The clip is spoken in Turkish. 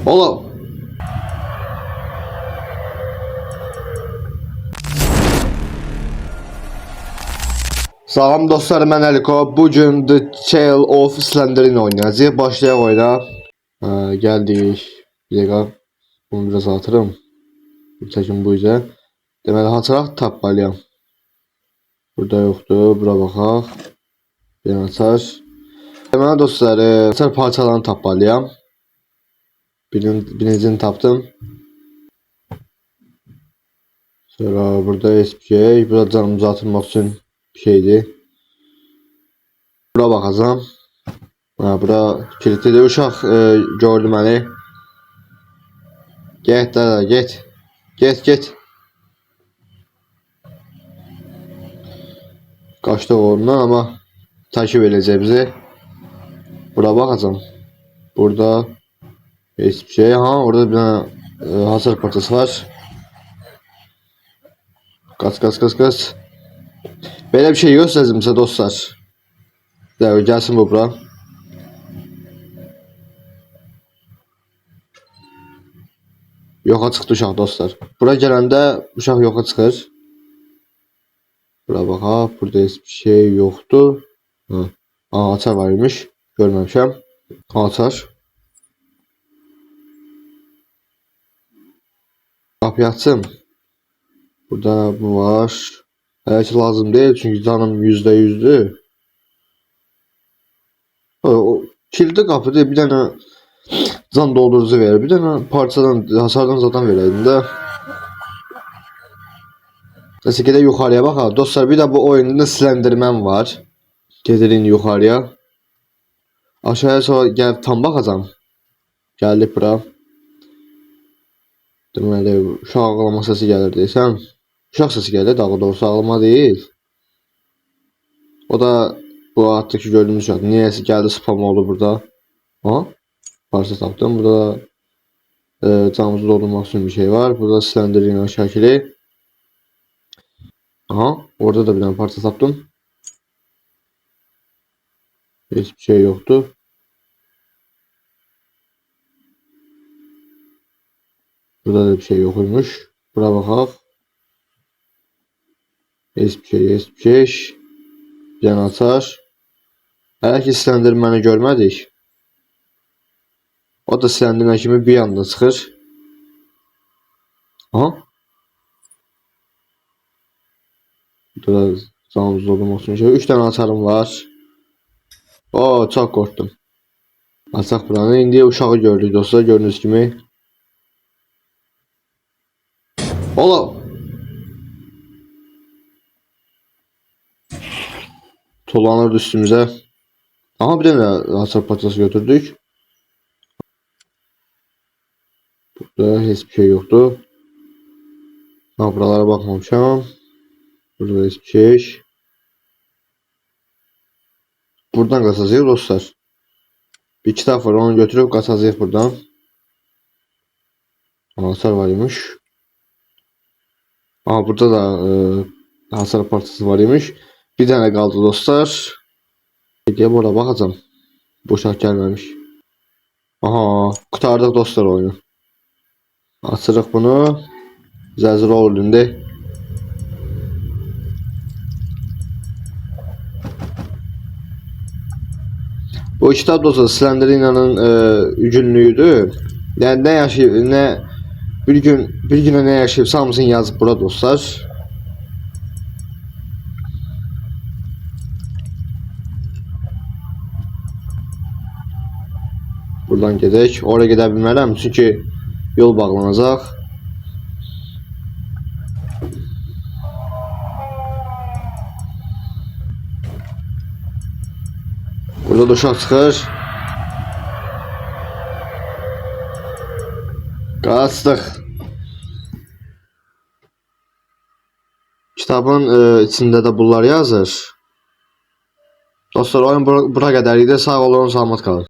Oğlum. Salam dostlar, mən Əliko. Bugün The Tale of Slender'in oynayacağıq. Başlayaq oyuna. Gəldik. Bir dəqiqə. Bunu biraz atırım. Çəkin bu üzə. Deməli, haçaraq tapmalıyam. Burada yoxdur. Bura baxaq. Bir açar. Deməli dostlar, açar parçalarını tapmalıyam. Birincini tapdım. Sonra burada hiçbir şey. Burada canımızı atırmaq üçün bir şeydir. Bura baxacağım. Bura kilitlidir. Uşaq gördü məni. Get da get. Get. Qaçdıq ondan ama takip edəcək bizi. Bura baxacağım. Burada hiçbir şey. Orada bir tane hasar parçası var. Kaç. Böyle bir şey gösterdim size dostlar. Gelsin bu bura. Yoxa çıxdı uşaq dostlar. Bura gələndə uşaq yoxa çıxır. Bura baxaq. Burada hiçbir şey yoxdur. Açar var imiş. Görməmişəm. Açar. Qapıyı açım. Burada bu var. Heç lazım değil çünkü canım %100'dür. O kilitli kapı değil, bir tane can doldurucu verir. Bir tane parçadan, hasardan zaten vereydim de. Neyse ki de yukarıya bakalım. Dostlar, bir de bu oyunda Slenderman var. Gedirin yukarıya. Aşağıya sonra gelip tam bakacağım. Geldik bura. Deməli, uşaq ağlama sesi gəlir deyəsən. Uşaq sesi gəlir, daha doğrusu ağlama değil. O da bu alttaki gördüğümüz uşaq. Niyəsə gəldi, spam oldu burada. Parça tapdım. Burada canımızı doldurmaq üçün bir şey var. Burada Slender'in şəkili. Orada da bir tane parça tapdım. Hiçbir şey yoktu. Burada da bir şey yokmuş. Bura baxaq. Hiçbir şey. Bir tane açar. Hələ ki Slenderman'ı görmədik. O da Slenderman kimi bir anda çıxır. Burada canımız doldurmaq üçün 3 tane açarım var. Çok korktum. Açaq buranı. İndi uşağı gördük dostlar, gördüğünüz kimi. Oğlum. Dolanırdı üstümüze. Bir tane hasar parçası götürdük. Burada hiçbir şey yoktu. Buralara bakmamışam. Burada hiçbir şey. Buradan kaçacağız dostlar. Bir kitap var, onu götürüp kaçacağız buradan. Hasar varmış. Burada da hasar parçası varmış. Bir tane kaldı dostlar. Diye burada bakacağım. Boşak gelmemiş. Kurtardık dostlar oyunu. Açırıq bunu. Zəzir rolündə. Bu kitap dostlar Slenderina'nın günlüğüdür. Yani ne yaşayıp ne bir güne ne yaşayıp hamısını yazıp burada dostlar. Buradan gedək. Oraya gedə bilmərəm çünki yol bağlanacaq. Burada da uşaq çıxır. Qaçdıq. Kitabın içində də bunlar yazır. Dostlar, oyun bura qədər idi. Sağ olun, salamat qalın.